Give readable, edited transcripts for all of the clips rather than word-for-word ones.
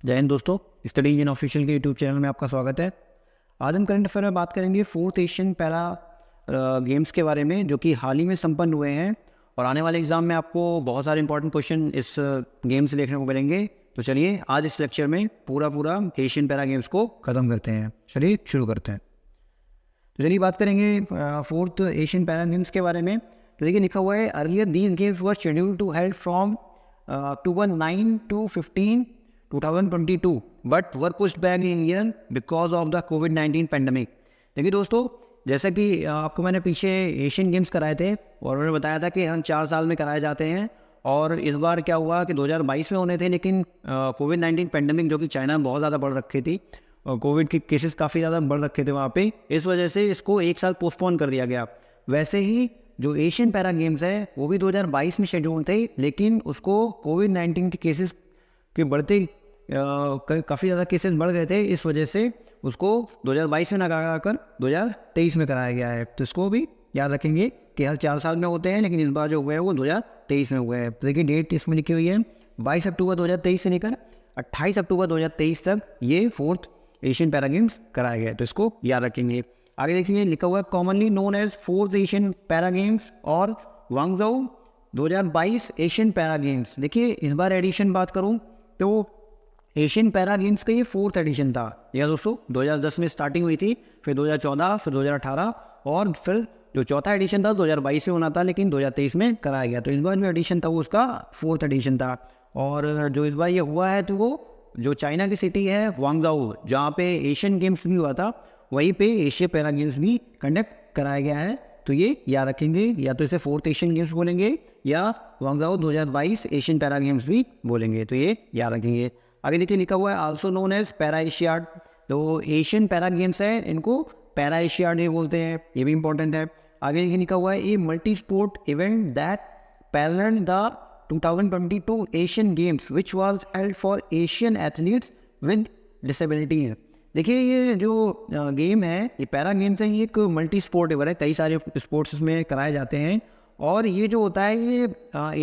जय हिंद दोस्तों, study Indian official के यूट्यूब चैनल में आपका स्वागत है। आज हम करंट अफेयर में बात करेंगे फोर्थ एशियन पैरा गेम्स के बारे में, जो कि हाल ही में संपन्न हुए हैं और आने वाले एग्जाम में आपको बहुत सारे इंपॉर्टेंट क्वेश्चन इस गेम से देखने को मिलेंगे। तो चलिए आज इस लेक्चर में पूरा एशियन पैरा गेम्स को ख़त्म करते हैं। चलिए शुरू करते हैं। तो चलिए बात करेंगे फोर्थ एशियन पैरा गेम्स के बारे में। तो देखिए लिखा हुआ है, earlier these games were schedule to held from October 9 to 15 2022 but were pushed back in year because of the कोविड-19 पेंडेमिक। देखिए दोस्तों, जैसा कि आपको मैंने पीछे एशियन गेम्स कराए थे और उन्होंने बताया था कि हर 4 साल में कराए जाते हैं, और इस बार क्या हुआ कि 2022 में होने थे, लेकिन कोविड-19 पेंडेमिक जो कि चाइना में बहुत ज़्यादा बढ़ रखी थी और कोविड के केसेस काफ़ी ज़्यादा बढ़ रखे थे वहाँ पे, इस वजह से इसको एक साल पोस्टपोन कर दिया गया। वैसे ही जो एशियन पैरा गेम्स है वो भी 2022 में शेड्यूल थे, लेकिन उसको कोविड-19 के केसेस के बढ़ते काफ़ी ज़्यादा केसेस बढ़ गए थे, इस वजह से उसको 2022 में ना कराकर 2023 में कराया गया है। तो इसको भी याद रखेंगे कि हर 4 साल में होते हैं, लेकिन इस बार जो हुए हैं वो 2023 में हुए हैं। तो देखिए डेट इसमें लिखी हुई है 22 अक्टूबर 2023 से लेकर 28 अक्टूबर 2023 तक ये फोर्थ एशियन पैरा गेम्स कराए गए। तो इसको याद रखेंगे। आगे देखिए लिखा हुआ है, commonly known as fourth Asian para games और वांगझोउ 2022 एशियन पैरा गेम्स। देखिए इस बार एडिशन बात करूं तो एशियन पैरा गेम्स का ये फोर्थ एडिशन था। यह दोस्तों 2010 में स्टार्टिंग हुई थी, फिर 2014, फिर 2018 और फिर जो चौथा एडिशन था 2022 में होना था, लेकिन 2023 में कराया गया। तो इस बार जो एडिशन था वो उसका फोर्थ एडिशन था। और जो इस बार ये हुआ है तो वो जो चाइना की सिटी है वांगझोउ, जहाँ पे एशियन गेम्स भी हुआ था, वहीं पे एशिया पैरा गेम्स भी कंडक्ट कराया गया है। तो ये याद रखेंगे, या तो इसे फोर्थ एशियन गेम्स बोलेंगे या वांगझोउ 2022 एशियन पैरा गेम्स भी बोलेंगे। तो ये याद रखेंगे। आगे देखिए लिखा हुआ है, also known as para Asiad. तो एशियन पैरा गेम्स है, इनको पैरा एशियाड ही बोलते हैं, ये भी इंपॉर्टेंट है। आगे देखिए लिखा हुआ है, a multi sport event that parallel the 2022 Asian games which was held for Asian athletes with disability. देखिए ये जो गेम है, ये पैरा गेम्स है, ये एक मल्टी स्पोर्ट इवेंट है, कई सारे स्पोर्ट्स इसमें कराए जाते हैं। और ये जो होता है ये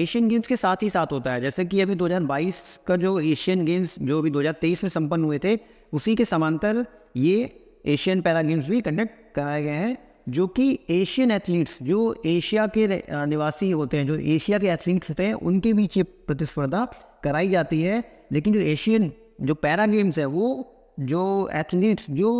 एशियन गेम्स के साथ ही साथ होता है। जैसे कि अभी 2022 का जो एशियन गेम्स जो अभी 2023 में संपन्न हुए थे, उसी के समांतर ये एशियन पैरा गेम्स भी कंडक्ट कराए गए हैं, जो कि एशियन एथलीट्स जो एशिया के निवासी होते हैं, जो एशिया के एथलीट्स होते हैं, उनके बीच ये प्रतिस्पर्धा कराई जाती है। लेकिन जो एशियन जो पैरा गेम्स है, वो जो एथलीट्स जो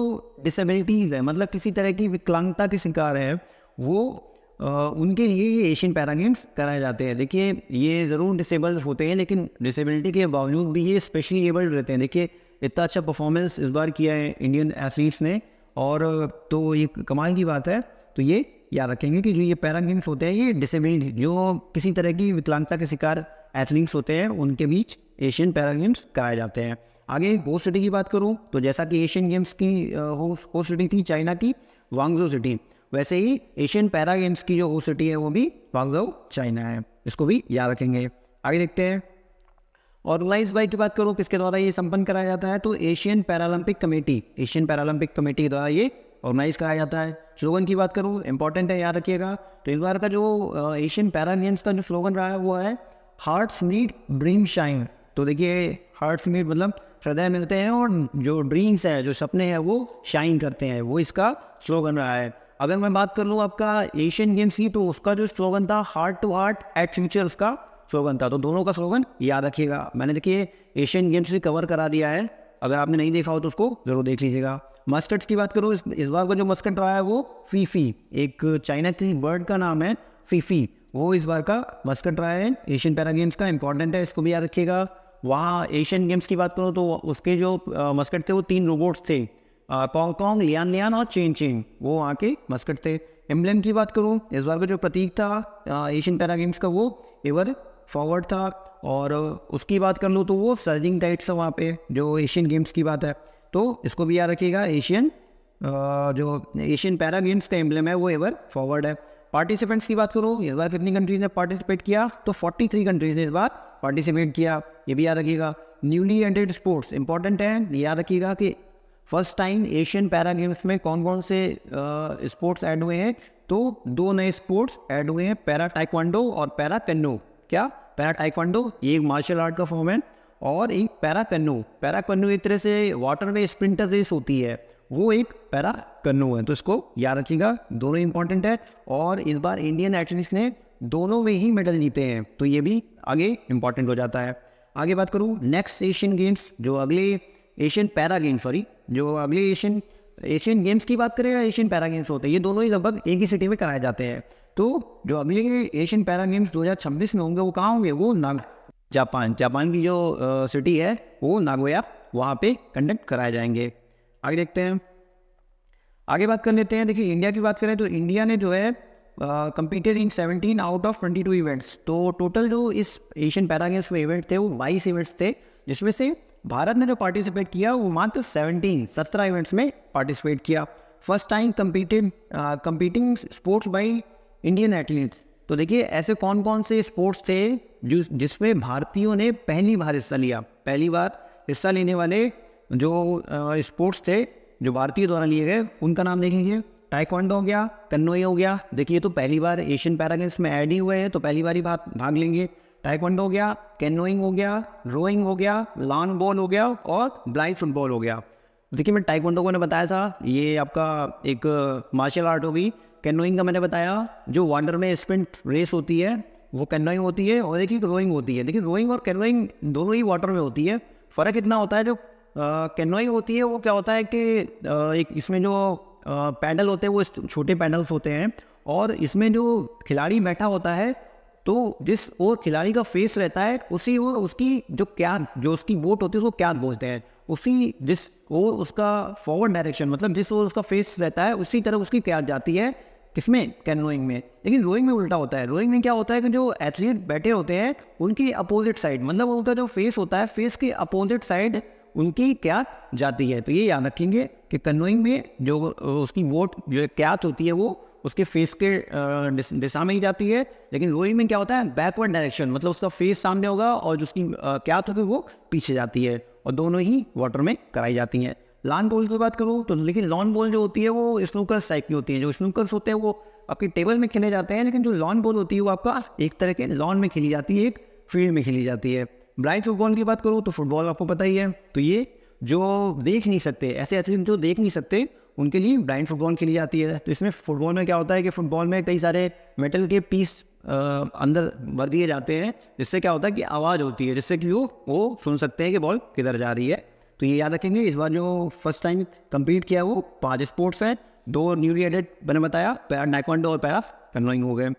डिसेबिलिटीज़ है, मतलब किसी तरह की विकलांगता के शिकार है, वो उनके लिए ये एशियन पैरा गेम्स कराए जाते हैं। देखिए ये ज़रूर डिसेबल होते हैं, लेकिन डिसेबिलिटी के बावजूद भी ये स्पेशली एबल्ड रहते हैं। देखिए इतना अच्छा परफॉर्मेंस इस बार किया है इंडियन एथलीट्स ने, और तो ये कमाल की बात है। तो ये याद रखेंगे कि जो ये पैरा गेम्स होते हैं, ये डिसेबिलिटी जो किसी तरह की विकलांगता के शिकार एथलीट्स होते हैं, उनके बीच एशियन पैरा गेम्स कराए जाते हैं। आगे होस्ट सिटी की बात करूं तो जैसा कि एशियन गेम्स की होस्ट सिटी थी चाइना की वांगझोउ सिटी, वैसे ही एशियन पैरा गेम्स की जो होस्ट सिटी है वो भी वांगझोउ चाइना है। इसको भी याद रखेंगे। आगे देखते हैं, ऑर्गेनाइज बाय की बात करूँ किसके द्वारा ये संपन्न कराया जाता है, तो Asian Paralympic committee, Asian Paralympic committee के द्वारा ये ऑर्गेनाइज कराया जाता है। स्लोगन की बात करूँ, इंपॉर्टेंट है, याद रखिएगा। तो इस बार का जो एशियन पैरा गेम्स का जो स्लोगन रहा है वो है हार्ट्स मीट ड्रीम शाइन। तो देखिए हार्ट्स मीट मतलब हृदय मिलते हैं, और जो ड्रीम्स है, जो सपने हैं, वो शाइन करते हैं, वो इसका स्लोगन रहा है। अगर मैं बात कर लूँ आपका एशियन गेम्स की, तो उसका जो स्लोगन था heart to heart at future, उसका स्लोगन था। तो दोनों का स्लोगन याद रखिएगा। मैंने देखिए एशियन गेम्स भी कवर करा दिया है, अगर आपने नहीं देखा हो तो उसको जरूर देख लीजिएगा। मस्कट्स की बात करूँ, इस बार का जो मस्कट रहा है वो फीफी, एक चाइना की बर्ड का नाम है फीफी, वो इस बार का मस्कट रहा है एशियन पैरा गेम्स का। इंपॉर्टेंट है, इसको भी याद रखिएगा। वहाँ एशियन गेम्स की बात करो तो उसके जो मस्कट थे वो 3 रोबोट्स थे, कॉन्ग कॉन्ग, लियान लियान और चेन चेन, वो वहाँ के मस्कट थे। एम्बलेम की बात करूँ, इस बार का जो प्रतीक था एशियन पैरा गेम्स का वो एवर फॉरवर्ड था। और उसकी बात कर लूँ तो वो सर्जिंग टाइट्स था वहाँ पे, जो एशियन गेम्स की बात है। तो इसको भी याद रखिएगा, जो एशियन पैरा गेम्स का एम्बलेम है वो एवर फॉरवर्ड है। पार्टिसिपेंट्स की बात करूँ, इस बार कितनी कंट्रीज ने पार्टिसिपेट किया, तो 43 कंट्रीज ने इस बार पार्टिसिपेट किया, ये भी याद रखिएगा। न्यूली एडेड स्पोर्ट्स इंपॉर्टेंट है, याद रखिएगा कि first time Asian para games में कौन कौन से स्पोर्ट्स ऐड हुए हैं, तो 2 नए स्पोर्ट्स ऐड हुए हैं, पैरा टाइक्वांडो और पैरा कैनो। क्या पैरा टाइक्वांडो, ये एक मार्शल आर्ट का फॉर्म है, और एक पैरा कन्नू। पैरा कन्नू एक तरह से वाटर में स्प्रिंटर रेस होती है, वो एक पैरा कन्नू है, तो इसको याद रखिएगा, दोनों इंपॉर्टेंट है। और इस बार इंडियन एथलीट्स ने दोनों में ही मेडल जीते हैं, तो ये भी आगे इंपॉर्टेंट हो जाता है। आगे बात करूँ नेक्स्ट एशियन गेम्स, जो अगले एशियन पैरा गेम्स, सॉरी जो अगले एशियन गेम्स की बात करें या एशियन पैरा गेम्स होते हैं, ये दोनों ही लगभग एक ही सिटी में कराए जाते हैं। तो जो अगले एशियन पैरा गेम्स 2026 में होंगे वो कहाँ होंगे, वो जापान की जो सिटी है वो नागोया, वहाँ पे कंडक्ट कराए जाएंगे। आगे देखते हैं, आगे बात कर लेते हैं। देखिए इंडिया की बात करें तो इंडिया ने जो है competed in 17 out of 22 events. तो टोटल जो इस एशियन पैरा गेम्स में इवेंट थे वो 22 इवेंट्स थे, जिसमें से भारत ने जो पार्टिसिपेट किया वो मात्र 17 इवेंट्स में पार्टिसिपेट किया। First time competing sports by Indian athletes. तो देखिए ऐसे कौन कौन से स्पोर्ट्स थे जिसमें भारतीयों ने पहली बार हिस्सा लिया। पहली बार हिस्सा लेने वाले जो स्पोर्ट्स थे जो भारतीय द्वारा लिए गए, उनका नाम देख लीजिए। टाइक्वांडो हो गया, कन्नोई हो गया, देखिए तो पहली बार एशियन पैरा गेम्स में ऐड ही हुए हैं, तो पहली बार ही भाग लेंगे। टाइक्वांडो हो गया, कैनोइंग हो गया, रोइंग हो गया, लॉन बॉल हो गया और ब्लाइंड फुटबॉल हो गया। देखिए मैं टाइक्वांडो को मैंने बताया था, ये आपका एक मार्शल आर्ट होगी। कैनोइंग का मैंने बताया जो वाटर में स्प्रिंट रेस होती है वो कैनोइंग होती है, और देखिए रोइंग होती है। देखिए रोइंग और कैनोइंग दोनों ही वाटर में होती है। फ़र्क इतना होता है, जो कैनोइंग होती है वो क्या होता है कि एक इसमें जो पैडल होते हैं वो छोटे पैडल्स होते हैं, और इसमें जो खिलाड़ी बैठा होता है तो जिस और खिलाड़ी का फेस रहता है उसी और उसकी जो उसकी बोट होती है उसको क्या बोलते हैं, उसी जिस और उसका फॉरवर्ड डायरेक्शन, मतलब जिस और उसका फेस रहता है उसी तरफ उसकी क्या जाती है, किसमें, कैनोइंग में। लेकिन रोइंग में उल्टा होता है। रोइंग में क्या होता है कि जो एथलीट बैठे होते हैं उनकी अपोजिट साइड, मतलब उनका जो फेस होता है फेस की अपोजिट साइड उनकी क्या जाती है। तो ये याद रखेंगे कि कैनोइंग में जो उसकी बोट जो कैच होती है वो उसके फेस के दिशा में ही जाती है, लेकिन रोइंग में क्या होता है, बैकवर्ड डायरेक्शन, मतलब उसका फेस सामने होगा और जो उसकी कैच होगी वो पीछे जाती है, और दोनों ही वाटर में कराई जाती हैं। लॉन बॉल की बात करूँ तो लेकिन लॉन बॉल जो होती है वो स्नूकर्स टाइप की होती है। जो स्नूकर्स होते हैं वो आपकी टेबल में खेले जाते हैं, लेकिन जो लॉन बॉल होती है वो आपका एक तरह के लॉन में खेली जाती है, एक फील्ड में खेली जाती है। ब्लाइंड फुटबॉल की बात करूँ तो फुटबॉल आपको पता ही है, तो ये जो देख नहीं सकते, ऐसे एथलीट जो देख नहीं सकते उनके लिए ब्लाइंड फुटबॉल खेली जाती है। तो इसमें फुटबॉल में क्या होता है कि फुटबॉल में कई सारे मेटल के पीस अंदर भर दिए जाते हैं, जिससे क्या होता है कि आवाज़ होती है, जिससे कि वो सुन सकते हैं कि बॉल किधर जा रही है। तो ये याद रखेंगे। इस बार जो फर्स्ट टाइम कम्पीट किया वो 5 स्पोर्ट्स हैं, 2 न्यूली एडेड मैंने बताया, पैरा टाइक्वांडो और पैरा कैनोइंग हो गए।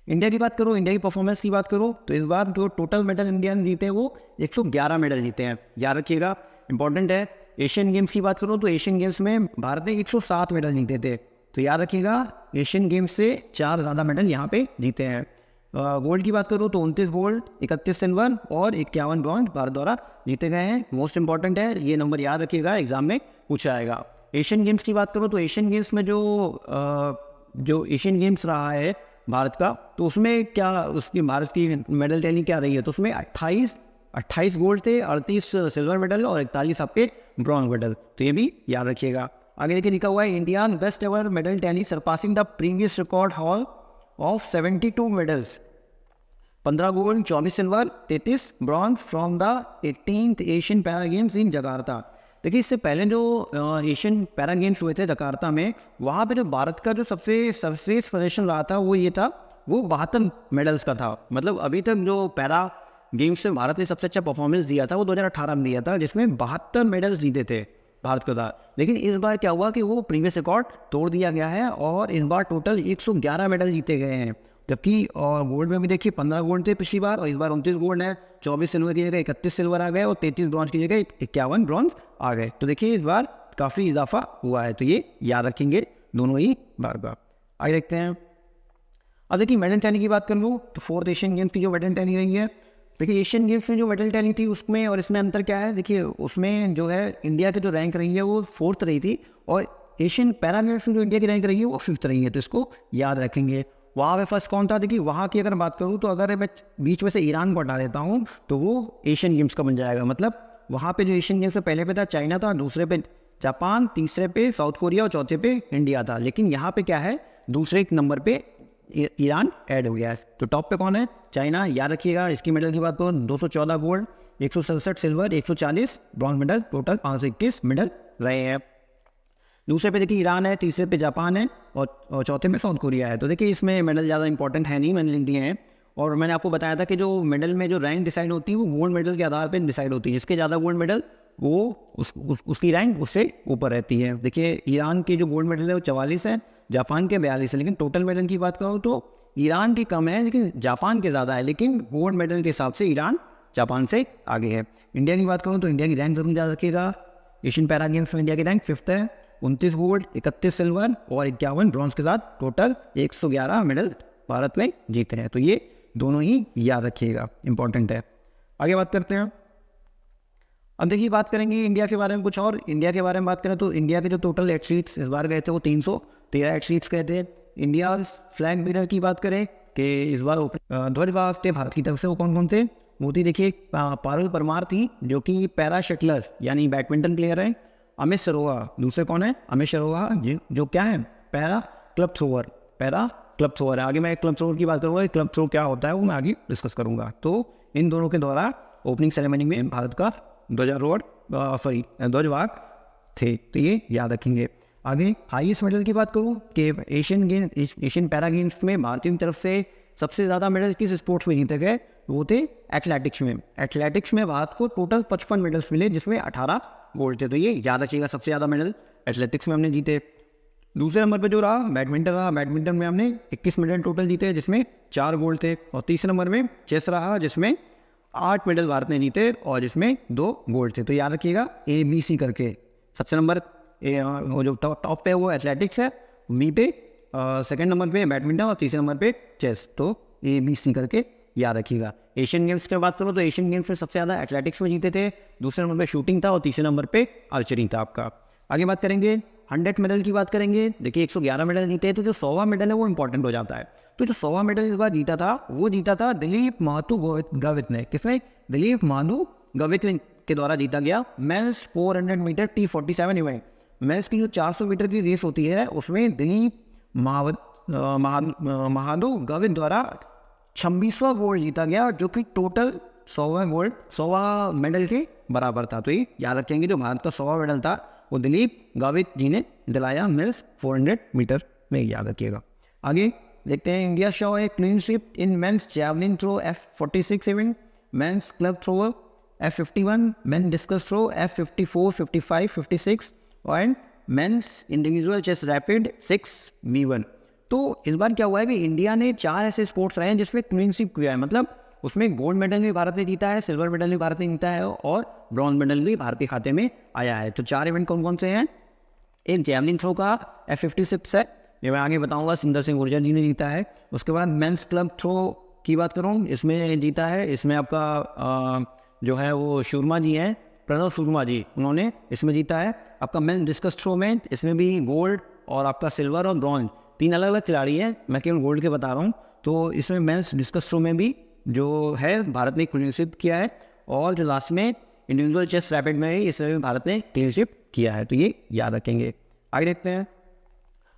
इंडिया की बात करो, इंडिया की परफॉर्मेंस की बात करो तो इस बार जो टोटल मेडल इंडिया ने जीते हैं वो 111 मेडल जीते हैं, याद रखिएगा, इंपॉर्टेंट है। एशियन गेम्स की बात करूँ तो एशियन गेम्स में भारत ने 107 मेडल जीते थे, तो याद रखिएगा एशियन गेम्स से 4 ज़्यादा मेडल यहाँ पे जीते हैं। गोल्ड की बात करूँ तो 29 गोल्ड, 31 सिल्वर और 51 ब्रॉन्ज भारत द्वारा जीते गए हैं। मोस्ट इंपॉर्टेंट है, ये नंबर याद रखिएगा, एग्जाम में पूछा जाएगा। एशियन गेम्स की बात करूँ तो एशियन गेम्स में जो एशियन गेम्स रहा है भारत का, तो उसमें क्या उसकी भारत की मेडल टैली क्या रही है, तो उसमें 28 गोल्ड थे, 38 सिल्वर मेडल और 41 आपके ब्रॉन्ज मेडल, तो ये भी याद रखिएगा। आगे देखिए लिखा हुआ है India best ever medal tally surpassing the previous record hall of 72 medals, 15 gold, 24 silver, 33 bronze from the 18th Asian para games in Jakarta. देखिए इससे पहले जो एशियन पैरा गेम्स हुए थे जकार्ता में, वहाँ पे जो भारत का जो सबसे सर्वश्रेष्ठ प्रदर्शन रहा था वो ये था, वो 72 मेडल्स का था। मतलब अभी तक जो पैरा गेम्स में भारत ने सबसे अच्छा परफॉर्मेंस दिया था वो 2018 में दिया था, जिसमें 72 मेडल्स जीते थे भारत को था। लेकिन इस बार क्या हुआ कि वो प्रीवियस रिकॉर्ड तोड़ दिया गया है और इस बार टोटल 111 मेडल जीते गए हैं। जबकि और गोल्ड में भी देखिए 15 गोल्ड थे पिछली बार और इस बार 29 गोल्ड है, 24 सिल्वर की जगह 31 सिल्वर आ गए और 33 ब्रॉन्ज की जगह 51 ब्रॉन्ज आ गए। तो देखिए इस बार काफ़ी इजाफा हुआ है, तो ये याद रखेंगे दोनों ही बार। आगे देखते हैं। अब देखिए मेडल टैली की बात कर लूँ तो 4th एशियन गेम्स की जो मेडल टैली रही है, देखिए एशियन गेम्स में जो मेडल टैली थी उसमें और इसमें अंतर क्या है, देखिए उसमें जो है इंडिया की जो रैंक रही है वो 4th रही थी और एशियन पैरा गेम्स में जो इंडिया की रैंक रही है वो 5th रही है, तो इसको याद रखेंगे। वहाँ पे फर्स्ट कौन था, देखिए वहाँ की अगर बात करूँ तो अगर मैं बीच में से ईरान को हटा देता हूँ तो वो एशियन गेम्स का बन जाएगा। मतलब वहाँ पे जो एशियन गेम्स से पहले पे था चाइना था, दूसरे पे जापान, तीसरे पे साउथ कोरिया और चौथे पे इंडिया था। लेकिन यहाँ पे क्या है, दूसरे नंबर पे ईरान ऐड हो गया है। तो टॉप पे कौन है, चाइना, याद रखिएगा। इसकी मेडल की बात करूँ 214 gold, 167 silver, 140 bronze medal, total 521 medal रहे हैं। दूसरे पे देखिए ईरान है, तीसरे पे जापान है और चौथे में साउथ कोरिया है। तो देखिए इसमें मेडल ज़्यादा इंपॉर्टेंट है नहीं, मैंने लिख दिए हैं। और मैंने आपको बताया था कि जो मेडल में जो रैंक डिसाइड होती है वो गोल्ड मेडल के आधार पर डिसाइड होती है। जिसके ज़्यादा गोल्ड मेडल वो उसकी रैंक उससे ऊपर रहती है। देखिए ईरान के जो गोल्ड मेडल है वो 44 है, जापान के 42 है। लेकिन टोटल मेडल की बात करो तो ईरान की कम है लेकिन जापान के ज़्यादा है। लेकिन गोल्ड मेडल के हिसाब से ईरान जापान से आगे है। इंडिया की बात करूँ तो इंडिया की रैंक जरूर याद रखिएगा। एशियन पैरा गेम्स में इंडिया की रैंक 5th है, 29 गोल्ड, 31 सिल्वर और 51 ब्रॉन्ज के साथ टोटल 111 मेडल भारत में जीते हैं। तो ये दोनों ही याद रखिएगा, इंपॉर्टेंट है। आगे बात करते हैं। अब देखिए बात करेंगे इंडिया के बारे में कुछ और। इंडिया के बारे में बात करें तो इंडिया के जो टोटल एथलीट्स इस बार गए थे वो 313 एथलीट्स गए थे। इंडिया फ्लैग बीनर की बात करें कि इस बार ध्वजवाहक थे भारत की तरफ से, वो कौन कौन थे? वो थी देखिए पारुल परमार थी जो कि पैरा शटलर यानी बैडमिंटन प्लेयर है। अमित सरोहा दूसरे कौन है? अमित सरोहा जो क्या है? Para club thrower, para club thrower है। आगे मैं क्लब थ्रोअर की बात करूँगा, क्लब थ्रो क्या होता है वो मैं आगे डिस्कस करूँगा। तो इन दोनों के द्वारा ओपनिंग सेरेमनी में भारत का ध्वजवाहक थे। तो ये याद रखेंगे। आगे हाईएस्ट मेडल की बात करूँ कि एशियन पैरा गेम्स में भारतीय की तरफ से सबसे ज़्यादा मेडल किस स्पोर्ट्स में जीते गए? वो थे एथलेटिक्स में। एथलेटिक्स में भारत को टोटल 55 मेडल्स मिले जिसमें 18 गोल्ड थे। तो ये याद रखिएगा, सबसे ज़्यादा मेडल एथलेटिक्स में हमने जीते। दूसरे नंबर पे जो रहा बैडमिंटन रहा। बैडमिंटन में हमने 21 मेडल टोटल जीते जिसमें 4 गोल्ड थे। और तीसरे नंबर में चेस रहा जिसमें 8 मेडल भारत ने जीते और जिसमें 2 गोल्ड थे। तो याद रखिएगा ABC करके। सबसे नंबर वो जो टॉप पे वो एथलेटिक्स है, बी पे सेकंड नंबर पे बैडमिंटन और तीसरे नंबर पे चेस। तो ABC करके याद रखिएगा। एशियन गेम्स की बात करो तो एशियन गेम्स में सबसे ज़्यादा एथलेटिक्स में जीते थे, दूसरे नंबर पे शूटिंग था और तीसरे नंबर पे आर्चरी था आपका। आगे बात करेंगे 100 मेडल की बात करेंगे। देखिए 111 मेडल जीते, तो जो 100वां मेडल है वो इंपॉर्टेंट हो जाता है। तो जो 100वां मेडल इस बार जीता था वो जीता था दिलीप महातु गवित ने। किसने? दिलीप महातु गवित के द्वारा जीता गया mains 400 metre T47 event. Mains की जो 400 मीटर की रेस होती है उसमें दिलीप महादु गवित द्वारा 26वां गोल्ड जीता गया जो कि टोटल 100वां मेडल के बराबर था। तो ये याद रखेंगे, जो भारत का 100वां मेडल था वो दिलीप गावित जी ने दिलाया मेंस 400 मीटर में, याद रखिएगा। आगे देखते हैं India show a clean sweep in men's javelin throw F46 event, men's club thrower F51, men discus throw F54, 55, 56 and men's individual chess rapid 6v1। तो इस बार क्या हुआ है कि इंडिया ने 4 ऐसे स्पोर्ट्स रहे हैं जिसमें क्लीन स्वीप किया है। मतलब उसमें गोल्ड मेडल भी भारत ने जीता है, सिल्वर मेडल भी भारत ने जीता है और ब्रॉन्ज मेडल भी भारतीय खाते में आया है। तो 4 इवेंट कौन कौन से हैं? एक जैवलिन थ्रो का F56 है, ये मैं आगे बताऊंगा, सुंदर सिंह गुर्जर जी ने जीता है। उसके बाद मेंस क्लब थ्रो की बात करूँ, इसमें जीता है, इसमें आपका जो है वो शर्मा जी हैं, प्रणव शर्मा जी, उन्होंने इसमें जीता है। आपका मेंस डिस्कस थ्रो में इसमें भी गोल्ड और आपका सिल्वर और ब्रॉन्ज 3 अलग अलग खिलाड़ी हैं, मैं केवल गोल्ड के बता रहा हूँ। तो इसमें मेंस डिस्कस थ्रो में भी जो है भारत ने क्लीन स्वीप किया है और जो लास्ट में इंडिविजुअल चेस रैपिड में ही इसमें भी भारत ने क्लीन स्वीप किया है। तो ये याद रखेंगे। आगे देखते हैं,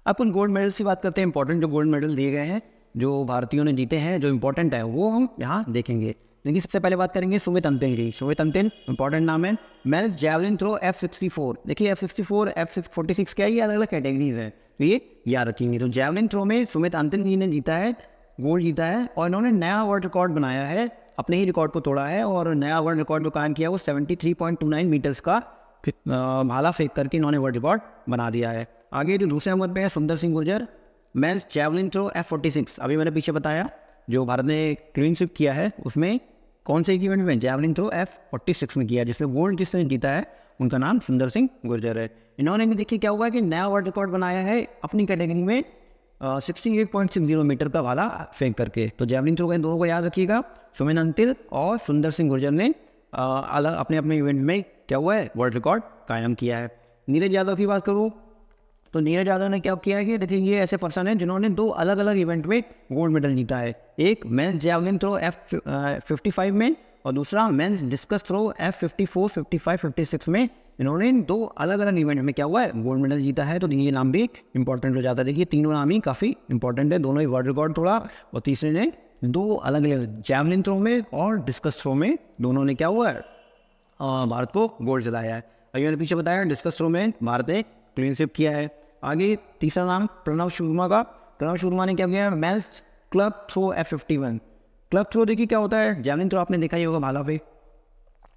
अपन गोल्ड मेडल्स की बात करते हैं। इंपॉर्टेंट जो गोल्ड मेडल दिए गए हैं जो भारतीयों ने जीते हैं, जो इंपॉर्टेंट है वो हम यहाँ देखेंगे। लेकिन सबसे पहले बात करेंगे सुमित अंतिल की। सुमित अंतिल इंपॉर्टेंट नाम है। मेंस जैवलिन थ्रो F64, देखिए F64 F46 क्या है, ये अलग अलग कैटेगरीज हैं, तो ये याद रखेंगे। तो जैवलिन थ्रो में सुमित अंतिल जी ने जीता है, गोल्ड जीता है और इन्होंने नया वर्ल्ड रिकॉर्ड बनाया है, अपने ही रिकॉर्ड को तोड़ा है और नया वर्ल्ड रिकॉर्ड जो कायम किया वो 73.29 मीटर्स का भाला फेंक करके इन्होंने वर्ल्ड रिकॉर्ड बना दिया है। आगे जो दूसरे नंबर पे है Sundar Singh Gurjar, men's javelin throw F46, अभी मैंने पीछे बताया जो भारत ने क्लीन स्वीप किया है उसमें कौन से इवेंट में? जैवलिन थ्रो F46 में किया, जिसमें गोल्ड जिसने जीता है उनका नाम सुंदर सिंह गुर्जर है। इन्होंने भी देखिए क्या हुआ है कि नया वर्ल्ड रिकॉर्ड बनाया है अपनी कैटेगरी में 68.60 मीटर का भाला फेंक करके। तो जैवलिन थ्रो के दोनों को याद रखिएगा, सुमित अंतिल और सुंदर सिंह गुर्जर ने अलग अपने अपने इवेंट में क्या हुआ है, वर्ल्ड रिकॉर्ड कायम किया है। नीरज यादव की बात करूँ तो नीरज यादव ने क्या किया है कि देखिए ये ऐसे पर्सन है जिन्होंने 2 अलग अलग इवेंट में गोल्ड मेडल जीता है। एक मेंस जैवलिन थ्रो F55 में और दूसरा मेंस डिस्कस थ्रो F54, 55, 56 में इन्होंने 2 अलग अलग इवेंट में क्या हुआ है, गोल्ड मेडल जीता है। तो ये नाम भी इंपॉर्टेंट हो जाता है। देखिए तीनों नाम ही काफ़ी इंपॉर्टेंट है, दोनों ही वर्ल्ड रिकॉर्ड तोड़ा और तीसरे ने दो अलग अलग जैवलिन थ्रो में और डिस्कस थ्रो में दोनों ने क्या हुआ है, भारत को गोल्ड दिलाया है। अभी मैंने पीछे बताया डिस्कस थ्रो में भारत ने क्लीन स्वीप किया है। आगे तीसरा नाम प्रणव शर्मा का। प्रणव शर्मा ने क्या किया है, men's club throw F51। Club throw देखिए क्या होता है, जैवलिन थ्रो आपने देखा ही होगा भाला पे।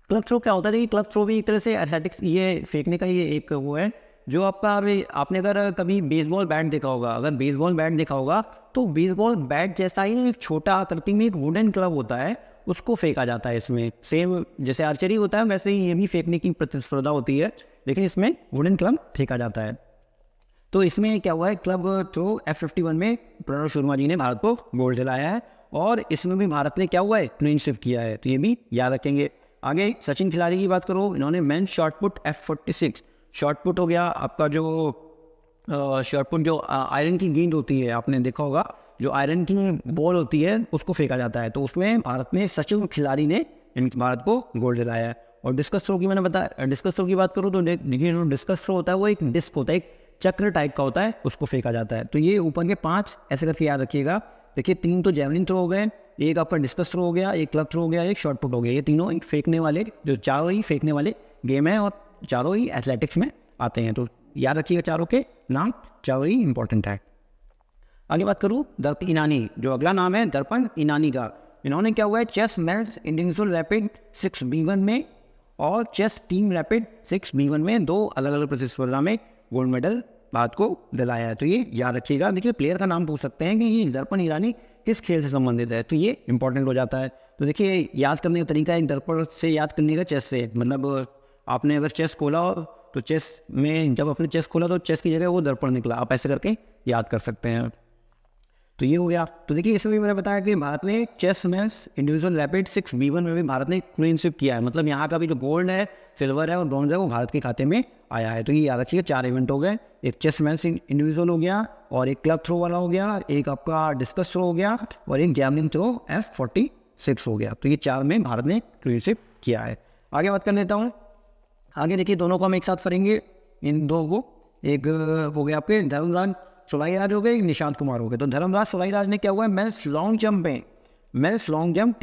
क्लब थ्रो क्या होता है, देखिए क्लब थ्रो भी एक तरह से एथलेटिक्स, ये फेंकने का ये एक वो है जो आपका, अभी आपने अगर कभी बेसबॉल बैट देखा होगा, अगर बेसबॉल बैट देखा होगा तो बेसबॉल बैट जैसा ही एक छोटा आकृति में एक वुडन क्लब होता है, उसको फेंका जाता है इसमें। सेम जैसे आर्चरी होता है वैसे ही ये भी फेंकने की प्रतिस्पर्धा होती है, लेकिन इसमें वुडन क्लब फेंका जाता है। तो इसमें क्या हुआ है, क्लब थ्रो F51 में प्रणव शर्मा जी ने भारत को गोल्ड दिलाया है और इसमें भी भारत ने क्या हुआ है, क्लीन स्वीप किया है, तो ये भी याद रखेंगे। आगे सचिन खिलाड़ी की बात करो, इन्होंने main short put F46, short put हो गया आपका जो शॉर्ट पुट जो आयरन की गेंद होती है, आपने देखा होगा जो आयरन की बॉल होती है उसको फेंका जाता है, तो उसमें भारत में सचिन खिलाड़ी ने भारत को गोल्ड दिलाया है। और डिस्कस थ्रो की मैंने बताया, डिस्कस थ्रो की बात करूँ तो देखिए जो डिस्कस थ्रो होता है वो एक डिस्क होता है, एक चक्र टाइप का होता है, उसको फेंका जाता है। तो ये ऊपर के 5 ऐसे करके याद रखिएगा। देखिए 3 तो जैवलिन थ्रो हो गए, एक आपका डिस्कस थ्रो हो गया, एक क्लब थ्रो हो गया, एक शॉर्ट पुट हो गया। ये तीनों एक फेंकने वाले, जो चारों ही फेंकने वाले गेम है और चारों ही एथलेटिक्स में आते हैं, तो याद रखिएगा चारों के नाम, चारों ही इंपॉर्टेंट है। आगे बात करूँ दर्पण ईनानी, जो अगला नाम है दर्पण ईनानी का। इन्होंने क्या हुआ है, chess mains individual rapid 6B1 में और चेस टीम रैपिड 6B1 में दो अलग अलग प्रतिस्पर्धा में गोल्ड मेडल भारत को दिलाया है, तो ये याद रखिएगा। देखिए प्लेयर का नाम पूछ सकते हैं कि ये दर्पण ईरानी किस खेल से संबंधित है, तो ये इंपॉर्टेंट हो जाता है। तो देखिए याद करने का तरीका एक दर्पण से याद करने का, चेस से, मतलब आपने अगर चेस खोला तो चेस में जब आपने चेस खोला तो चेस की जगह वो दर्पण निकला, आप ऐसे करके याद कर सकते हैं। तो ये हो गया। तो देखिए इसमें भी मैंने बताया कि भारत ने chess mains individual rapid 6B1 में भी भारत ने क्लीन स्वीप किया है, मतलब यहाँ का भी जो गोल्ड है, सिल्वर है और ब्रॉन्ज है वो भारत के खाते में आया है। तो ये याद रखिए 4 इवेंट हो गए, एक चेस मेंस इंडिविजुअल हो गया और एक क्लब थ्रो वाला हो गया, एक आपका डिस्कस थ्रो हो गया और एक जैवलिन थ्रो F46 हो गया। तो ये 4 में भारत ने क्लीन स्वीप किया है। आगे बात कर लेता हूँ। आगे देखिए दोनों को हम एक साथ करेंगे, इन दो को, एक हो गया आपके धर्मराज सुलाईराज हो गए, निशांत कुमार हो गए। तो धर्मराज सुलाईराज ने क्या हुआ है, मेंस लॉन्ग जंप में, मेंस लॉन्ग जंप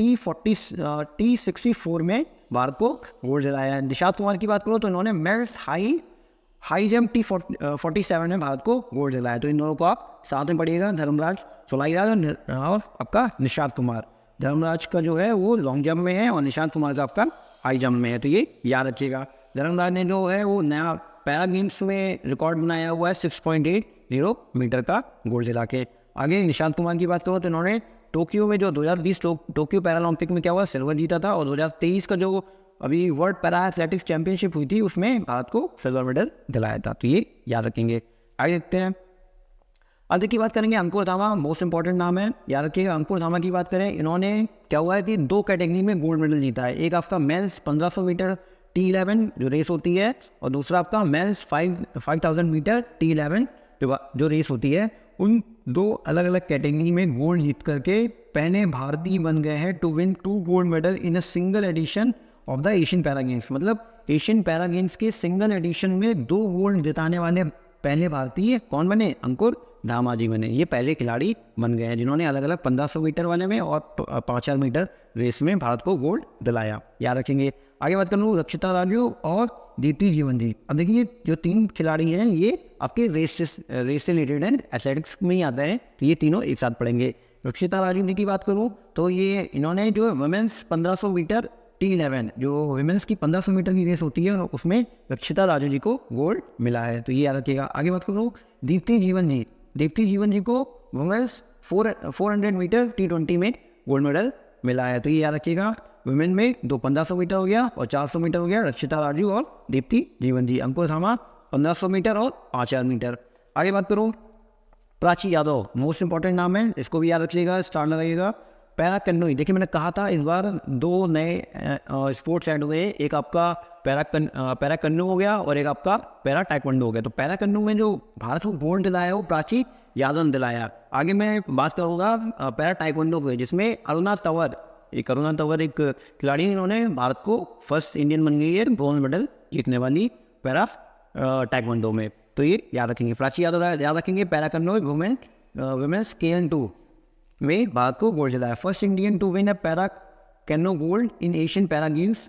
T64 में भारत को गोल्ड दिलाया है। निशांत कुमार की बात करो तो इन्होंने मेंस हाई जंप T47 में भारत को गोल्ड दिलाया। तो इन दोनों को आप साथ में पढ़िएगा, धर्मराज सुलाईराज और आपका निशांत कुमार। धर्मराज का जो है वो लॉन्ग जंप में है और निशांत कुमार का आपका हाई जंप में है, तो ये याद रखिएगा। धर्मराज ने जो है वो नया पैरा गेम्स में रिकॉर्ड बनाया हुआ है 6.80 मीटर का गोल्ड दिला के। आगे निशांत कुमार की बात करो तो इन्होंने टोक्यो में जो 2020 टोक्यो पैरालंपिक में क्या हुआ, सिल्वर जीता था और 2023 का जो अभी वर्ल्ड पैरा एथलेटिक्स चैंपियनशिप हुई थी उसमें भारत को सिल्वर मेडल दिलाया था, तो ये याद रखेंगे। आगे देखते हैं। अब की बात करेंगे अंकुर धामा, मोस्ट इंपॉर्टेंट नाम है, याद रखिएगा। अंकुर धामा की बात करें, इन्होंने क्या हुआ है कि 2 कैटेगरी में गोल्ड मेडल जीता है। एक आपका मेंस 1500 मीटर T11 जो रेस होती है और दूसरा आपका मेंस 5000 मीटर T11 जो रेस होती है। उन 2 अलग अलग कैटेगरी में गोल्ड जीत करके पहले भारतीय बन गए हैं to win 2 gold medal in a single edition of the Asian para games. मतलब एशियन पैरा गेम्स के सिंगल एडिशन में 2 गोल्ड जिताने वाले पहले भारतीय कौन बने, अंकुर धामा जी बने। ये पहले खिलाड़ी बन गए हैं जिन्होंने अलग अलग 1500 मीटर वाले में और 5000 मीटर रेस में भारत को गोल्ड दिलाया, याद रखेंगे। आगे बात कर लूँ रक्षिता राजू और दीप्ति जीवन जी। अब देखिए जो 3 खिलाड़ी हैं ये आपके रेस से रिलेटेड हैं, एथलेटिक्स में ही आता है, तो ये तीनों एक साथ पढ़ेंगे। रक्षिता राजू जी की बात करूँ तो ये इन्होंने जो वुमेंस 1500 मीटर T11 जो वुमेंस की 1500 मीटर की रेस होती है उसमें रक्षिता राजू जी को गोल्ड मिला है, तो ये याद रखिएगा। आगे बात करूँ दीप्ति जीवन जी, दीप्ति जीवन जी को वुमेंस 400 मीटर T20 में गोल्ड मेडल मिला है, तो ये याद रखिएगा। वुमेन में 1500 मीटर हो गया और 400 मीटर हो गया, रक्षिता राजू और दीप्ति जीवन जी। अंकुर धामा 1500 मीटर और 5000 मीटर। आगे बात करूँ प्राची यादव, मोस्ट इंपॉर्टेंट नाम है, इसको भी याद रखिएगा, स्टार लगाइएगा। पैरा कन्नोई, देखिए मैंने कहा था इस बार 2 नए स्पोर्ट्स ऐड हुए, एक आपका पैरा कन्नू हो गया और एक आपका पैरा टाइक्वांडो हो गया। तो पैरा कन्नू में जो भारत को गोल्ड दिलाया वो प्राची यादव ने दिलाया। आगे मैं बात करूँगा पैरा टाइक्वांडो के, जिसमें अरुणा तंवर एक खिलाड़ी, इन्होंने भारत को फर्स्ट इंडियन बन गई है ब्रॉन्ज मेडल जीतने वाली पैरा टाइक्वांडो में, तो ये याद रखेंगे। प्राची यादव याद रखेंगे। पैरा कन्नोई वुमेन्स KN2 में भारत को गोल्ड दिलाया। First Indian to win a para canoe gold in Asian para games.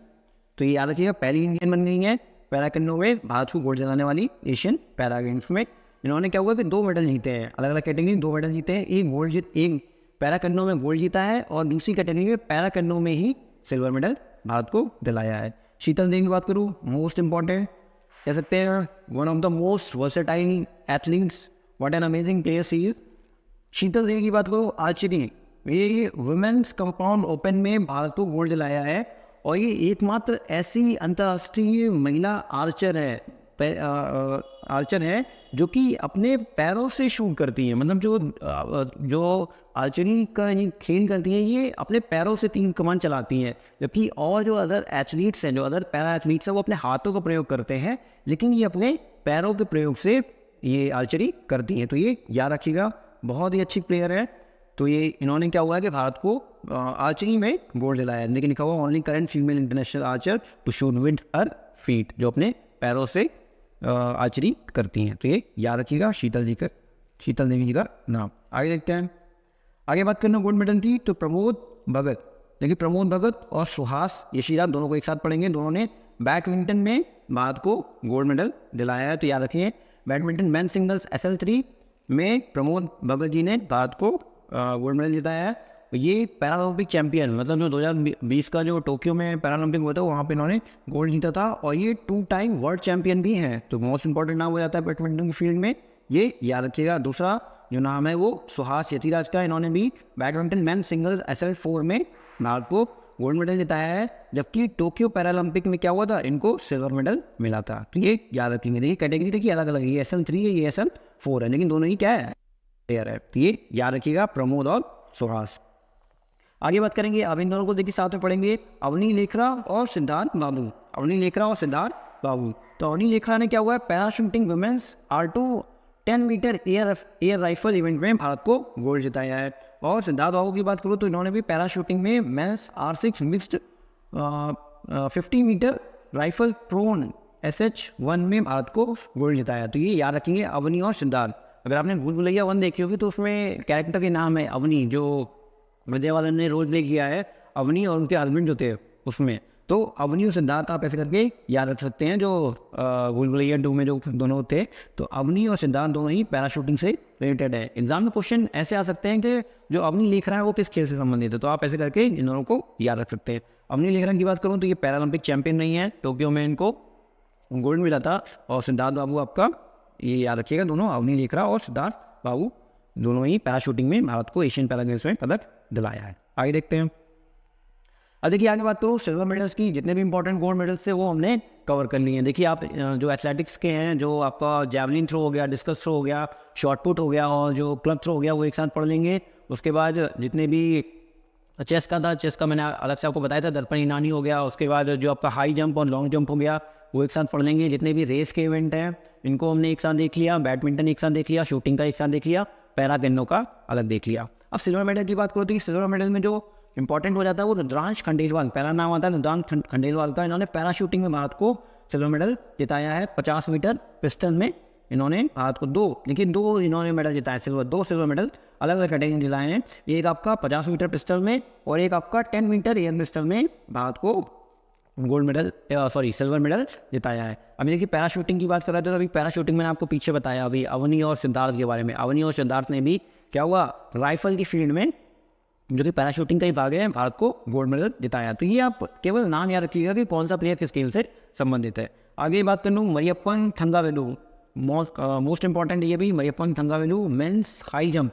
तो ये याद रखिएगा, पहली इंडियन बन गई है पैरा कैनो में भारत को गोल्ड दिलाने वाली एशियन पैरा गेम्स में। इन्होंने क्या हुआ कि 2 मेडल जीते हैं, अलग अलग कैटेगरी 2 मेडल जीते हैं। एक पैरा कैनो में गोल्ड जीता है और दूसरी कैटेगरी में पैरा कैनो में ही सिल्वर मेडल भारत को दिलाया है। शीतल देवी की बात करूँ, मोस्ट इंपॉर्टेंट कह सकते हैं, one of the most versatile athletes, what an amazing player she is. Sheetal Devi की बात करो, आर्चरी, ये वुमेन्स कंपाउंड ओपन में भारत को गोल्ड दिलाया है और ये एकमात्र ऐसी अंतर्राष्ट्रीय महिला आर्चर है जो कि अपने पैरों से शूट करती है। मतलब जो आर्चरी का ये खेल करती हैं, ये अपने पैरों से 3 कमान चलाती हैं, जबकि और जो अदर एथलीट्स हैं, जो अदर पैरा एथलीट्स हैं, वो अपने हाथों का प्रयोग करते हैं, लेकिन ये अपने पैरों के प्रयोग से ये आर्चरी करती हैं। तो ये याद रखिएगा, बहुत ही अच्छी प्लेयर है। तो ये इन्होंने क्या हुआ है कि भारत को आर्चरी में गोल्ड दिलाया है। लेकिन लिखा हुआ only current female international archer to shoot with her feet, जो अपने पैरों से आर्चरी करती हैं। तो ये याद रखिएगा, शीतल देवी जी का नाम। आगे देखते हैं, आगे बात करना गोल्ड मेडल की। तो प्रमोद भगत, देखिए प्रमोद भगत और सुहास यशीराज दोनों को एक साथ पढ़ेंगे। दोनों ने बैडमिंटन में भारत को गोल्ड मेडल दिलाया है। तो याद रखिए, बैडमिंटन मैन सिंगल्स SL3 में प्रमोद भगत जी ने भारत को गोल्ड मेडल जिताया है। ये पैरालंपिक चैंपियन, मतलब जो 2020 का जो टोक्यो में पैरालंपिक हुआ था, वहाँ पे इन्होंने गोल्ड जीता था और ये 2 टाइम वर्ल्ड चैंपियन भी हैं। तो मोस्ट इंपॉर्टेंट नाम हो जाता है बैडमिंटन की फील्ड में, ये याद रखिएगा। दूसरा जो नाम है वो सुहास यतीराज का, इन्होंने भी बैडमिंटन मैन सिंगल्स SL4 में भारत को गोल्ड मेडल जिताया है, जबकि टोक्यो पैरालंपिक में क्या हुआ था, इनको सिल्वर मेडल मिला था। तो ये याद रखेंगे। देखिए कैटेगरी देखिए अलग अलग है, ये SL3 है, ये SL4 है, लेकिन दोनों ही क्या है, प्लेयर है। तो ये याद रखिएगा, प्रमोद और सुहास। आगे बात करेंगे, अब इन दोनों को देखिए साथ में पढ़ेंगे, अवनी लेखरा और सिद्धार्थ बाबू। तो अवनी लेखरा ने क्या हुआ है, para shooting women's R2 10 metre air rifle event में भारत को गोल्ड जिताया है। और सिद्धार्थ बाबू की बात करूँ तो इन्होंने भी पैरा शूटिंग में men's R6 mixed 50 metre rifle prone SH1 में भारत को गोल्ड जिताया। तो ये याद रखेंगे, अवनी और सिद्धार्थ। अगर आपने भूल भुलैया 1 देखी होगी तो उसमें कैरेक्टर के नाम है अवनी, जो विजय वालन ने रोल प्ले किया है, अवनी और उनके हस्बैंड जो थे उसमें। तो अवनी और सिद्धार्थ आप ऐसे करके याद रख सकते हैं, जो भूल भुलैया 2 में जो दोनों थे। तो अवनी और सिद्धार्थ दोनों ही पैरा शूटिंग से रिलेटेड है। एग्जाम में क्वेश्चन ऐसे आ सकते हैं कि जो अवनी लिख रहा है वो किस खेल से संबंधित है, तो आप ऐसे करके इन दोनों को याद रख सकते हैं। अवनी लेखरा की बात करूँ तो ये पैरालंपिक चैंपियन नहीं है, टोक्यो में इनको गोल्ड मिला था। और सिद्धार्थ बाबू आपका, ये याद रखिएगा, दोनों अवनी लेखरा और सिद्धार्थ बाबू दोनों ही पैरा शूटिंग में भारत को एशियन पैरा गेम्स में पदक दिलाया है। आगे देखते हैं। अब देखिए आगे बात करूँ सिल्वर मेडल्स की, जितने भी इंपॉर्टेंट गोल्ड मेडल्स थे वो हमने कवर कर लिए हैं। देखिए आप जो एथलेटिक्स के हैं, जो आपका जैवलिन थ्रो हो गया, डिस्कस थ्रो हो गया, शॉर्ट पुट हो गया और जो क्लब थ्रो हो गया, वो एक साथ पढ़ लेंगे। उसके बाद जितने भी चेस का मैंने अलग से आपको बताया था, दर्पण ईनानी हो गया। उसके बाद जो आपका हाई जंप और लॉन्ग जंप हो गया, वो एक साथ पढ़ लेंगे। जितने भी रेस के इवेंट हैं इनको हमने एक साथ देख लिया, बैडमिंटन एक साथ देख लिया, शूटिंग का एक साथ देख लिया, पैरा कैनो का अलग देख लिया। अब सिल्वर मेडल की बात करो तो सिल्वर मेडल में जो इंपॉर्टेंट हो जाता है वो रुद्रांश खंडेलवाल, पहला नाम आता है रुद्रांश खंडेलवाल का। इन्होंने पैरा शूटिंग में भारत को सिल्वर मेडल जिताया है। 50 मीटर पिस्टल में इन्होंने भारत को दो इन्होंने मेडल जिताए, दो सिल्वर मेडल अलग अलग कैटेगरी में जिताए हैं। एक आपका 50 मीटर पिस्टल में और एक आपका 10 मीटर एयर पिस्टल में भारत को सिल्वर मेडल जिताया है। अभी देखिए पैरा शूटिंग की बात कर रहे थे, तो अभी पैरा शूटिंग मैंने आपको पीछे बताया अभी अवनी और सिद्धार्थ के बारे में। अवनी और सिद्धार्थ ने भी क्या हुआ, राइफल की फील्ड में जो कि पैरा शूटिंग का ही भाग है, भारत को गोल्ड मेडल जिताया। तो ये आप केवल नाम याद रखिएगा कि कौन सा प्लेयर किस खेल से संबंधित है। आगे बात कर लूँ मरियप्पन थंगावेलु, मोस्ट इंपॉर्टेंट ये भी Mariyappan Thangavelu mains high jump,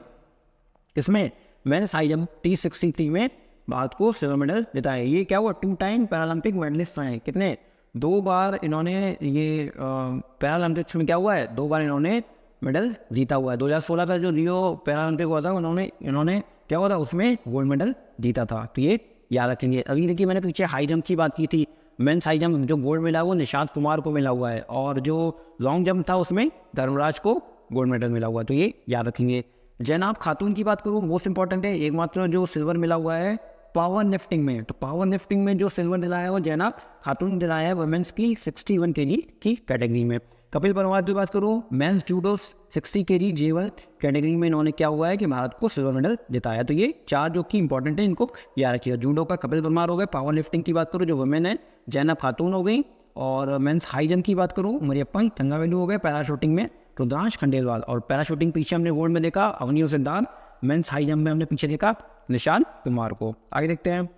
इसमें मेंस हाई जंप T63 में भारत को सिल्वर मेडल जिताया। ये क्या हुआ, 2 टाइम पैरालंपिक मेडलिस्ट रहे हैं। कितने, 2 बार इन्होंने ये पैरालंपिक्स में क्या हुआ है, 2 बार इन्होंने मेडल जीता हुआ है। 2016 का जो रियो पैरालंपिक हुआ था इन्होंने क्या हुआ था, उसमें गोल्ड मेडल जीता था। तो ये याद रखेंगे। अभी देखिए मैंने पीछे हाई जंप की बात की थी, मेंस हाई जंप जो गोल्ड मिला वो निशांत कुमार को मिला हुआ है, और जो लॉन्ग जंप था उसमें धर्मराज को गोल्ड मेडल मिला हुआ है। तो ये याद रखेंगे। जैनाब खातून की बात करूँ, मोस्ट इंपॉर्टेंट है, एकमात्र जो सिल्वर मिला हुआ है पावर लिफ्टिंग में। तो पावर लिफ्टिंग में जो सिल्वर दिलाया है वो जैनाब खातून दिलाया है वुमेन्स की 61 kg की कैटेगरी में। कपिल परमार की बात करूँ, mains judo 60 kg J1 category में इन्होंने क्या हुआ है कि भारत को सिल्वर मेडल जिताया। तो ये 4 जो कि इंपॉर्टेंट है, इनको याद रखिएगा। जूडो का कपिल परमार हो गए। पावर लिफ्टिंग की बात करूँ जो वुमेन है, जैनब खातून हो गई। और मेंस हाई जंप की बात करूँ, मरियप्पन थंगावेलु हो गए। पैराशूटिंग में रुद्रांश खंडेलवाल। और पैराशूटिंग पीछे हमने गोल्ड में देखा अवनियो सिद्धार्थ। मेंस हाई जंप में हमने पीछे देखा निशांत कुमार को। आगे देखते हैं।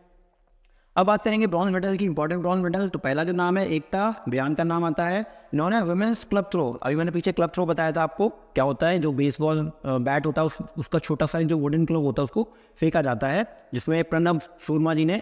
अब बात करेंगे ब्रॉन्ज मेडल की, इंपॉर्टेंट ब्रॉन्ज मेडल। तो पहला जो नाम है एकता बयान का नाम आता है। इन्होंने वुमेन्स क्लब थ्रो, अभी मैंने पीछे क्लब थ्रो बताया था आपको क्या होता है, जो बेसबॉल बैट होता है उसका छोटा सा जो वुडन क्लब होता है उसको फेंका जाता है, जिसमें प्रणब शर्मा जी ने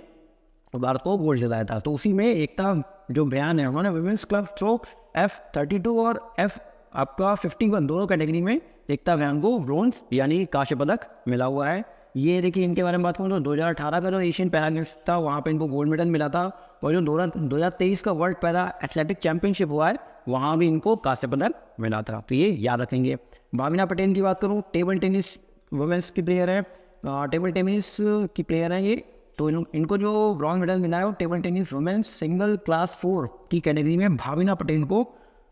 भारत को गोल्ड जिताया था। तो उसी में एकता जो बयान है, उन्होंने वुमेन्स क्लब थ्रो F32 और F आपका 51 दोनों कैटेगरी में एकता बयान को ब्रोंज यानी कांस्य पदक मिला हुआ है। ये देखिए, इनके बारे में बात करूँ तो 2018 का जो एशियन पैरा गेम्स था वहाँ पे इनको गोल्ड मेडल मिला था। और जो 2023 का वर्ल्ड पैरा एथलेटिक चैंपियनशिप हुआ है वहाँ भी इनको कांस्य पदक मिला था। तो ये याद रखेंगे। भाविना पटेल की बात करूँ, टेबल टेनिस वुमेन्स की प्लेयर है, टेबल टेनिस की प्लेयर है ये। तो इनको जो ब्रॉन्ज मेडल मिला है वो table tennis women's single class 4 की कैटेगरी में भाविना पटेल को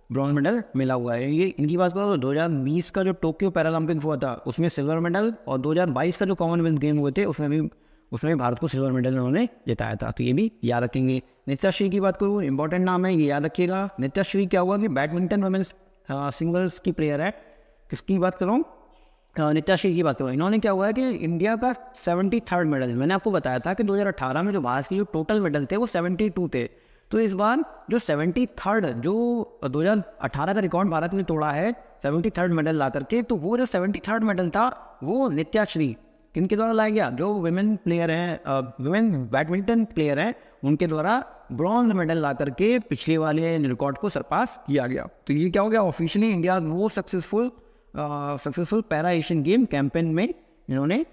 ब्रॉन्ज मेडल मिला हुआ है। ये इनकी बात करो तो 2020 का जो टोक्यो पैरालंपिक हुआ था उसमें सिल्वर मेडल, और 2022 का जो कॉमनवेल्थ गेम हुए थे उसमें भारत को सिल्वर मेडल उन्होंने जिताया था। तो ये भी याद रखेंगे। नित्याश्री की बात करूँ, इंपॉर्टेंट नाम है, ये याद रखिएगा। नित्याश्री क्या हुआ कि बैडमिंटन वुमेन्स सिंगल्स की प्लेयर है। किसकी बात करूँ? नित्याश्री की बात करूँ। इन्होंने क्या हुआ है कि इंडिया का 73rd मेडल, मैंने आपको बताया था कि 2018 में जो भारत के जो टोटल मेडल थे वो 72 थे। तो इस बार जो 73rd, जो 2018 का रिकॉर्ड भारत ने तोड़ा है 73rd मेडल ला करके, तो वो जो 73rd मेडल था वो नित्याश्री किनके द्वारा लाया गया? जो वुमेन प्लेयर हैं, वुमेन बैडमिंटन प्लेयर हैं, उनके द्वारा ब्रॉन्ज मेडल ला करके पिछले वाले रिकॉर्ड को सरपास किया गया। तो ये क्या हो गया? Officially India most successful para Asian game campaign में इन्होंने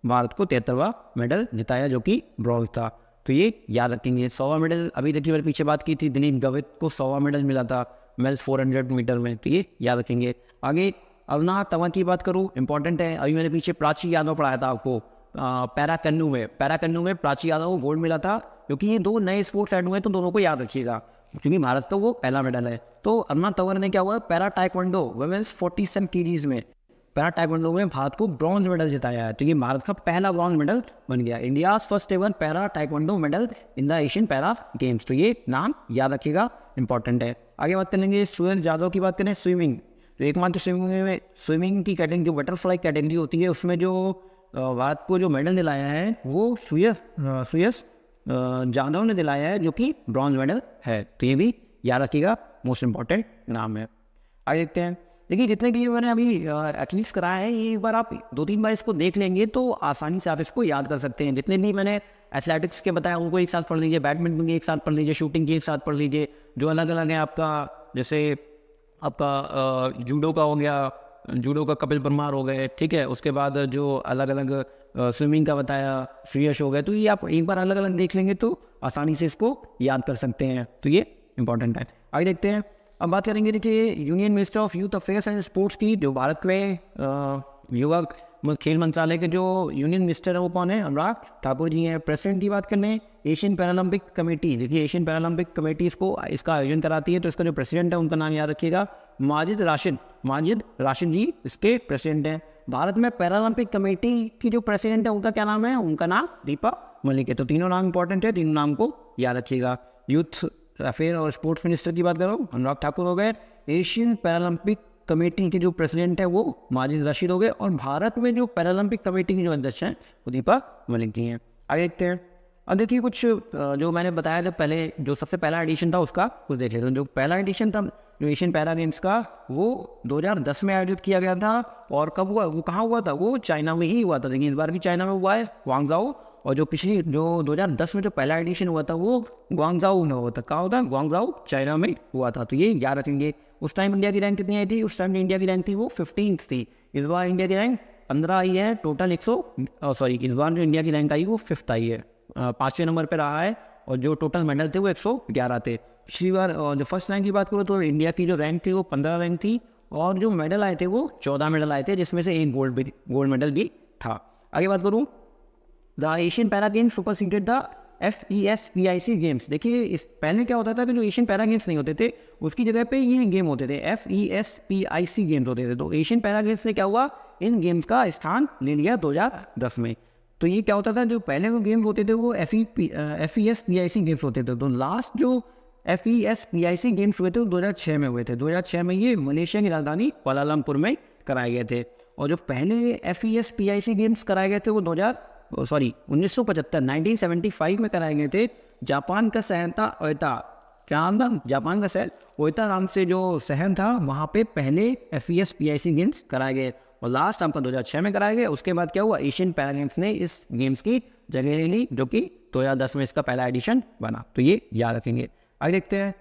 भारत को 73वां मेडल जिताया जो कि ब्रॉन्ज था। तो ये याद रखेंगे। 100वां मेडल, अभी देखिए मैंने पीछे बात की थी, दिलीप गावित को 100वां मेडल मिला था मेंस 400 मीटर में। तो ये याद रखेंगे। आगे अवना तंवर की बात करूँ, इंपॉर्टेंट है। अभी मैंने पीछे प्राची यादव पढ़ाया था आपको पैरा कन्नू में प्राची यादव को गोल्ड मिला था। क्योंकि ये 2 नए स्पोर्ट्स ऐड हुए, तो दोनों को याद रखिएगा क्योंकि भारत का वो पहला मेडल है। तो अवना तंवर ने क्या हुआ, पैरा टाइक्वांडो वुमेन्स 47 kg में पैरा टाइक्वांडो में भारत को ब्रॉन्ज मेडल जिताया है। तो ये भारत का पहला ब्रॉन्ज मेडल बन गया। India first ever para taekwondo medal in the Asian para games. तो ये नाम याद रखिएगा, इंपॉर्टेंट है। आगे बात करेंगे सूरज यादव की। बात करें स्विमिंग, तो एकमात्र स्विमिंग की कैटेगरी जो बटरफ्लाई कैटेगरी होती है उसमें जो भारत को जो मेडल दिलाया है वो सुयश यादव ने दिलाया है, जो कि ब्रॉन्ज मेडल है। तो ये भी याद रखिएगा, मोस्ट इंपॉर्टेंट नाम है। आगे देखते हैं। देखिए, जितने के लिए मैंने अभी एथलीट्स कराया है, ये एक बार आप 2-3 बार इसको देख लेंगे तो आसानी से आप इसको याद कर सकते हैं। जितने भी मैंने एथलेटिक्स के बताया उनको एक साथ पढ़ लीजिए, बैडमिंटन की एक साथ पढ़ लीजिए, शूटिंग की एक साथ पढ़ लीजिए, जो अलग अलग है आपका। जैसे आपका जूडो का हो गया, जूडो का कपिल परमार हो गए, ठीक है। उसके बाद जो अलग अलग स्विमिंग का बताया श्रेयस हो गए। तो ये आप एक बार अलग अलग देख लेंगे तो आसानी से इसको याद कर सकते हैं। तो ये इंपॉर्टेंट है। आगे देखते हैं। अब बात करेंगे, देखिए union minister of youth affairs and sports की, जो भारत में युवा खेल मंत्रालय के जो यूनियन मिनिस्टर है वो कौन है? अनुराग ठाकुर जी हैं। प्रेसिडेंट की बात करने, एशियन पैरालंपिक कमेटी। देखिए, एशियन पैरालंपिक कमेटी इसका आयोजन कराती है। तो इसका जो प्रेसिडेंट है उनका नाम याद रखिएगा, माजिद राशिद जी इसके प्रेसिडेंट हैं। भारत में पैरालंपिक कमेटी की जो प्रेसिडेंट है उनका क्या नाम है? उनका नाम दीपा मलिक है। तो तीनों नाम इंपॉर्टेंट है, तीनों नाम को याद रखिएगा। यूथ अफेयर और स्पोर्ट्स मिनिस्टर की बात करो, अनुराग ठाकुर हो गए। एशियन पैरालंपिक कमेटी के जो प्रेसिडेंट है वो माजिद राशिद हो गए। और भारत में जो पैरालंपिक कमेटी के जो अध्यक्ष हैं वो दीपा मलिक जी हैं। आगे देखते हैं। अब देखिए, कुछ जो मैंने बताया था पहले, जो सबसे पहला एडिशन था उसका कुछ देख लेते हैं। जो पहला एडिशन था जो एशियन पैरा गेम्स का, वो 2010 में आयोजित किया गया था। और कब हुआ? वो कहाँ हुआ था? वो चाइना में ही हुआ था। देखिए, इस बार भी चाइना में हुआ है, ग्वांगझाओ। और जो 2010 में जो पहला एडिशन हुआ था वो ग्वांगझाओ में हुआ था। कहाँ होता है? ग्वांगझाओ चाइना में हुआ था। तो ये याद रखेंगे। उस टाइम इंडिया की रैंक कितनी आई थी? उस टाइम इंडिया की रैंक थी वो 15th थी। इस बार इंडिया की रैंक 15 आई है। टोटल इस बार जो इंडिया की रैंक आई वो 5th आई है, 5वें नंबर पर रहा है। और जो टोटल मेडल थे वो 111 थे। पिछली बार जो फर्स्ट रैंक की बात करो तो इंडिया की जो रैंक थी वो 15 रैंक थी। और जो मेडल आए थे वो 14 मेडल आए थे, जिसमें से एक गोल्ड मेडल भी था। आगे बात करूँ, the Asian para games superseded the FESPIC games. देखिए इस पहले क्या होता था कि जो एशियन पैरा गेम्स नहीं होते थे उसकी जगह पे ये गेम होते थे, FESPIC गेम्स होते थे। तो एशियन पैरा गेम्स ने क्या हुआ, इन गेम्स का स्थान ले लिया 2010 में। तो ये क्या होता था, जो पहले को गेम्स होते थे वो FESPIC गेम्स होते थे। तो लास्ट जो FESPIC गेम्स हुए थे वो 2006 में हुए थे। 2006 में ये मलेशिया की राजधानी कुआलालंपुर में कराए गए थे। और जो पहले FESPIC गेम्स कराए गए थे वो 1975 में कराए गए थे। जापान का शहर था ओइटा। क्या नाम था जापान का शहर? ओइटा नाम से जो शहर था वहाँ पे पहले FESPIC गेम्स कराए गए और लास्ट आपका 2006 में कराए गए। उसके बाद क्या हुआ, एशियन पैरा गेम्स ने इस गेम्स की जगह ले ली, जो कि 2010 में इसका पहला एडिशन बना। तो ये याद रखेंगे। आगे देखते हैं।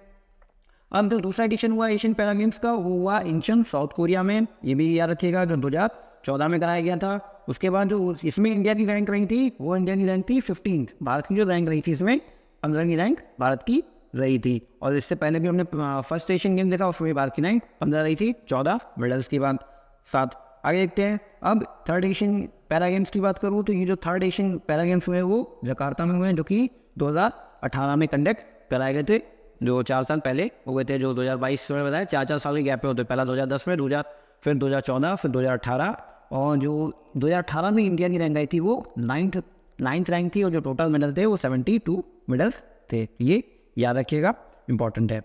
अब जो दूसरा एडिशन हुआ एशियन पैरा गेम्स का वो हुआ इंचन, साउथ कोरिया में। ये भी याद रखिएगा, जो 2014 में कराया गया था। उसके बाद जो इसमें इंडिया की रैंक रही थी वो इंडिया की रैंक थी 15। भारत की जो रैंक रही थी इसमें 15वीं रैंक भारत की रही थी। और इससे पहले भी हमने फर्स्ट एशियन गेम देखा, उसमें भारत की रैंक 15 रही थी, 14 मेडल्स की बात 7। आगे देखते हैं। अब थर्ड एशियन पैरा गेम्स की बात करूँ तो ये जो थर्ड एशियन पैरा गेम्स हुए वो जकार्ता में हुए हैं, जो कि 2018 में कंडक्ट कराए गए थे। जो 4 साल पहले हुए थे, जो 2022 में बताया 4 साल के गैप पे होते। पहला 2010 में, फिर 2014, फिर 2018। और जो 2018 में इंडिया की रैंक आई थी वो 9th रैंक थी और जो टोटल मेडल थे वो 72 मेडल्स थे। ये याद रखिएगा, इंपॉर्टेंट है।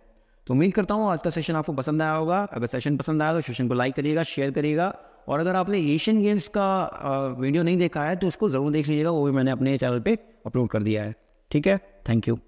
तो उम्मीद करता हूँ आज का सेशन आपको पसंद आया होगा। अगर सेशन पसंद आया तो सेशन को लाइक करिएगा, शेयर करिएगा। और अगर आपने एशियन गेम्स का वीडियो नहीं देखा है तो उसको ज़रूर देख लीजिएगा, वो भी मैंने अपने चैनल पे अपलोड कर दिया है। ठीक है, थैंक यू।